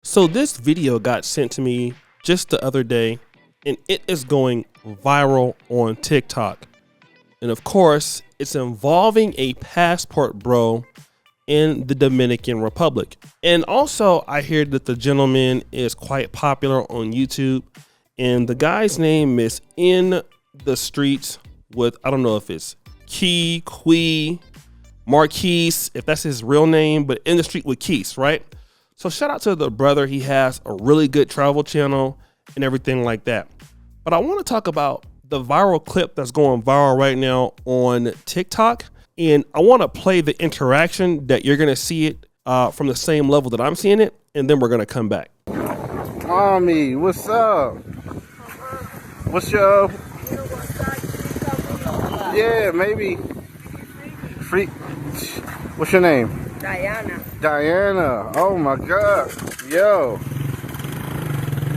So this video got sent to me just the other day, and it is going viral on TikTok. And of course, it's involving a passport bro in the Dominican Republic. And also, I hear that the gentleman is quite popular on YouTube, and the guy's name is In the Streets with, I don't know if it's Marquise, if that's his real name, but In the Street with Keys, right? So shout out to the brother. He has a really good travel channel and everything like that. But I want to talk about the viral clip that's going viral right now on TikTok. And I want to play the interaction that you're going to see it from the same level that I'm seeing it. And then we're going to come back. Mommy, what's up? What's your... Yeah, maybe. Free. What's your name? Diana. Oh my God. Yo.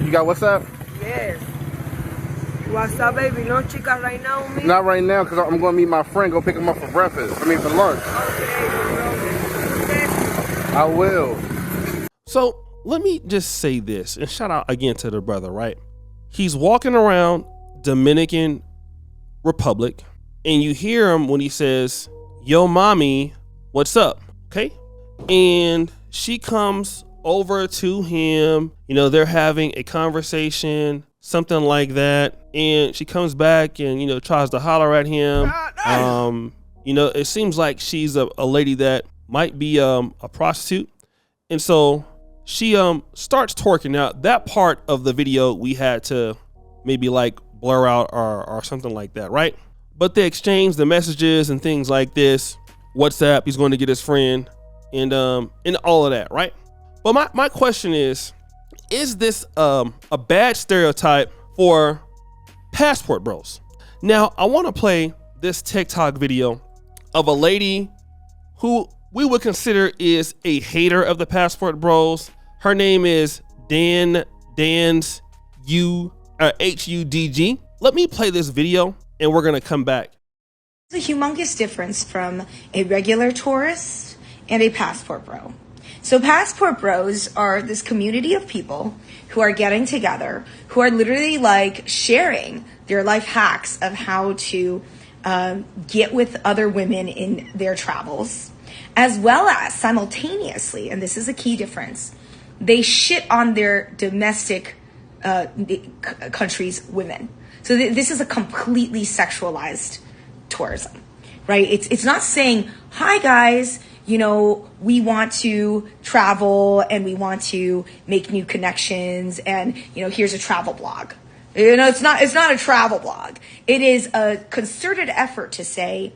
You got WhatsApp? Yes. WhatsApp, baby. No chica right now, me? Not right now, because I'm going to meet my friend. Go pick him up for breakfast. I mean, for lunch. Okay. I will. So let me just say this, and shout out again to the brother, right? He's walking around Dominican Republic, and you hear him when he says, "Yo, mommy, what's up?" Okay. And she comes over to him, you know, they're having a conversation, something like that. And she comes back and, you know, tries to holler at him. You know, it seems like she's a lady that might be a prostitute. And so she starts twerking. Now, that part of the video we had to maybe like blur out or something like that, right? But they exchange the messages and things like this. WhatsApp, he's going to get his friend, and all of that, right? But my question is this a bad stereotype for passport bros? Now, I want to play this TikTok video of a lady who we would consider is a hater of the passport bros. Her name is Dan's HUDG. Let me play this video and we're going to come back. There's a humongous difference from a regular tourist and a passport bro. So passport bros are this community of people who are getting together, who are literally like sharing their life hacks of how to get with other women in their travels, as well as simultaneously, and this is a key difference, they shit on their domestic country's women. So this is a completely sexualized tourism, right? It's not saying, hi guys, you know, we want to travel and we want to make new connections and, you know, here's a travel blog. You know, it's not a travel blog. It is a concerted effort to say,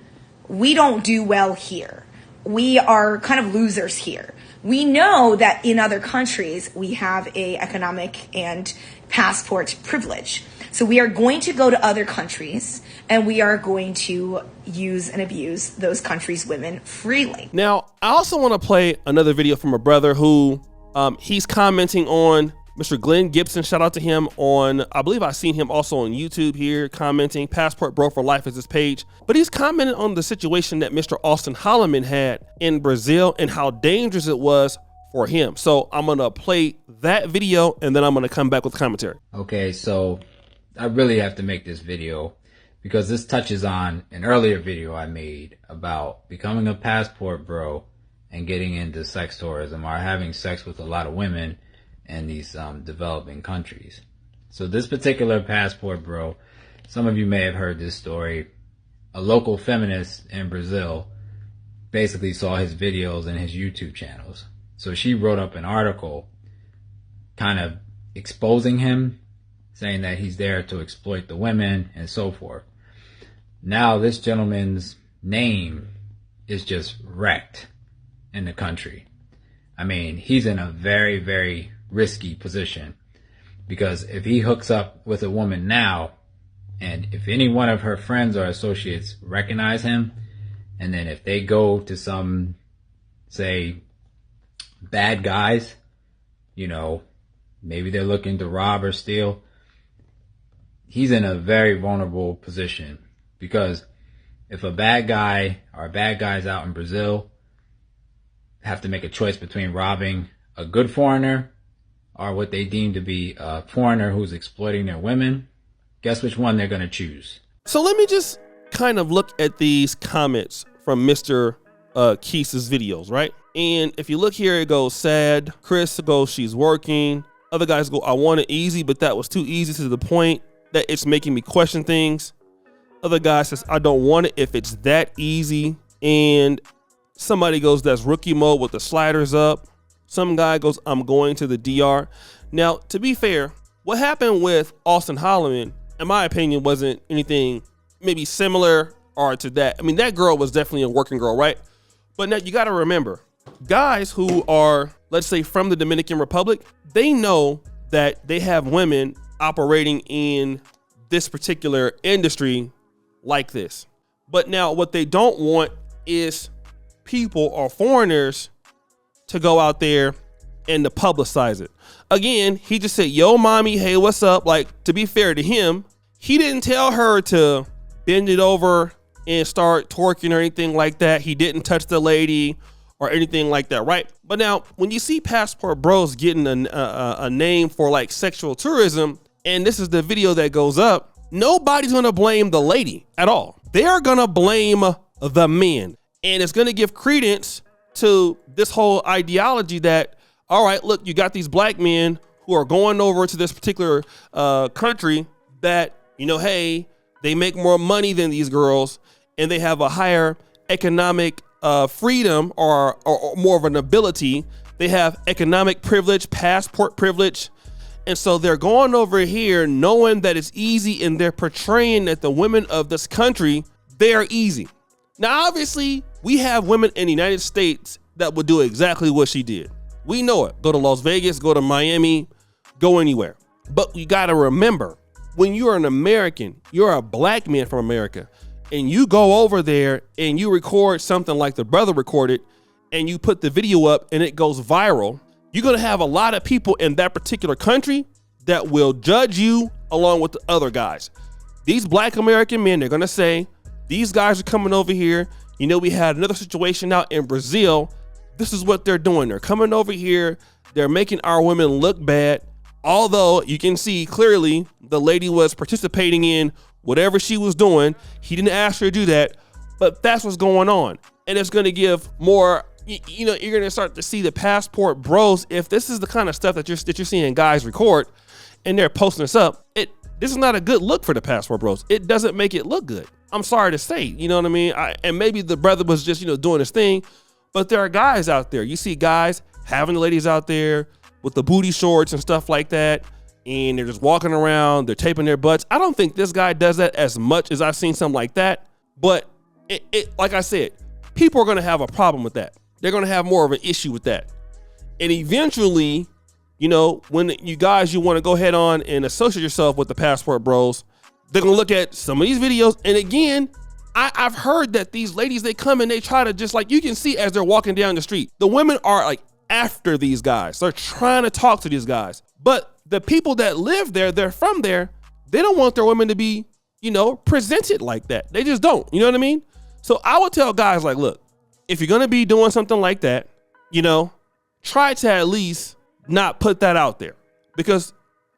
we don't do well here. We are kind of losers here. We know that in other countries, we have a economic and passport privilege. So we are going to go to other countries and we are going to use and abuse those countries' women freely. Now, I also want to play another video from a brother who he's commenting on Mr. Glenn Gibson. Shout out to him on, I believe I've seen him also on YouTube here commenting. Passport Bro for Life is his page. But he's commenting on the situation that Mr. Austin Holloman had in Brazil and how dangerous it was for him. So I'm going to play that video and then I'm going to come back with commentary. Okay, so I really have to make this video because this touches on an earlier video I made about becoming a passport bro and getting into sex tourism or having sex with a lot of women in these developing countries. So this particular passport bro, some of you may have heard this story. A local feminist in Brazil basically saw his videos and his YouTube channels. So she wrote up an article kind of exposing him, saying that he's there to exploit the women and so forth. Now this gentleman's name is just wrecked in the country. I mean, he's in a very, very risky position because if he hooks up with a woman now, and if any one of her friends or associates recognize him, and then if they go to some, say, bad guys, you know, maybe they're looking to rob or steal, he's in a very vulnerable position because if a bad guy or bad guys out in Brazil have to make a choice between robbing a good foreigner or what they deem to be a foreigner who's exploiting their women, guess which one they're going to choose? So let me just kind of look at these comments from Mr. Keith's videos, right? And if you look here, it goes sad. Chris goes, she's working. Other guys go, I want it easy, but that was too easy to the point that it's making me question things. Other guy says, I don't want it if it's that easy. And somebody goes, that's rookie mode with the sliders up. Some guy goes, I'm going to the DR. Now, to be fair, what happened with Austin Holloman, in my opinion, wasn't anything maybe similar or to that. I mean, that girl was definitely a working girl, right? But now you got to remember, guys who are, let's say, from the Dominican Republic, they know that they have women operating in this particular industry like this. But now what they don't want is people or foreigners to go out there and to publicize it. Again, he just said, yo, mommy, hey, what's up? Like, to be fair to him, he didn't tell her to bend it over and start twerking or anything like that. He didn't touch the lady or anything like that, right? But now, when you see Passport Bros getting a name for like sexual tourism, and this is the video that goes up, nobody's gonna blame the lady at all. They are gonna blame the men. And it's gonna give credence to this whole ideology that, all right, look, you got these black men who are going over to this particular country that, you know, hey, they make more money than these girls and they have a higher economic freedom or more of an ability. They have economic privilege, passport privilege. And so they're going over here knowing that it's easy, and they're portraying that the women of this country, they are easy. Now, obviously, we have women in the United States that would do exactly what she did. We know it. Go to Las Vegas, go to Miami, go anywhere. But you got to remember, when you're an American, you're a black man from America, and you go over there and you record something like the brother recorded, and you put the video up and it goes viral, you're going to have a lot of people in that particular country that will judge you along with the other guys. These black American men, they're going to say, these guys are coming over here. You know, we had another situation out in Brazil. This is what they're doing. They're coming over here. They're making our women look bad. Although you can see clearly the lady was participating in whatever she was doing. He didn't ask her to do that, but that's what's going on. And it's going to give more, you know, you're going to start to see the Passport Bros. If this is the kind of stuff that you're seeing guys record and they're posting this up, this is not a good look for the Passport Bros. It doesn't make it look good. I'm sorry to say, you know what I mean? And maybe the brother was just, you know, doing his thing, but there are guys out there. You see guys having the ladies out there with the booty shorts and stuff like that, and they're just walking around, they're taping their butts. I don't think this guy does that as much as I've seen something like that, but like I said, people are going to have a problem with that. They're going to have more of an issue with that. And eventually, you know, when you want to go ahead on and associate yourself with the Passport Bros, they're going to look at some of these videos. And again, I've heard that these ladies, they come and they try to just, like, you can see as they're walking down the street, the women are like after these guys. They're trying to talk to these guys. But the people that live there, they're from there, they don't want their women to be, you know, presented like that. They just don't. You know what I mean? So I would tell guys, like, look, if you're going to be doing something like that, you know, try to at least not put that out there, because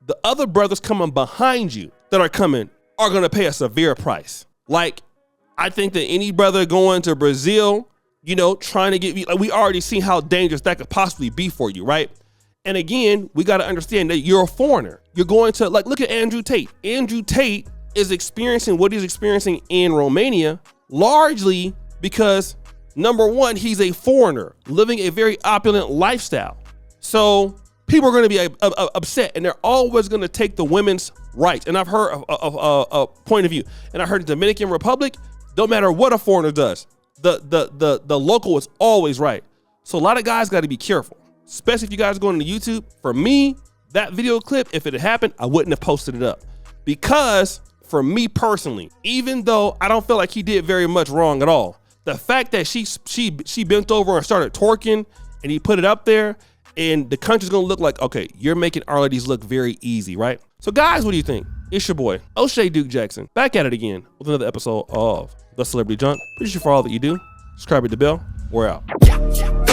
the other brothers coming behind you that are coming are going to pay a severe price. Like, I think that any brother going to Brazil, you know, trying to get, like, we already seen how dangerous that could possibly be for you, right? And again, we got to understand that you're a foreigner. You're going to, like, look at Andrew Tate. Andrew Tate is experiencing what he's experiencing in Romania largely because, number one, he's a foreigner living a very opulent lifestyle. So people are going to be upset, and they're always going to take the women's rights. And I've heard a point of view, and I heard the Dominican Republic, don't matter what a foreigner does, the local is always right. So a lot of guys got to be careful, especially if you guys are going to YouTube. For me, that video clip, if it had happened, I wouldn't have posted it up, because for me personally, even though I don't feel like he did very much wrong at all, the fact that she bent over and started twerking and he put it up there, and the country's gonna look like, okay, you're making our ladies look very easy, right? So guys, what do you think? It's your boy, O'Shea Duke Jackson, back at it again with another episode of The Celebrity Junk. Appreciate you for all that you do. Subscribe, hit the bell. We're out.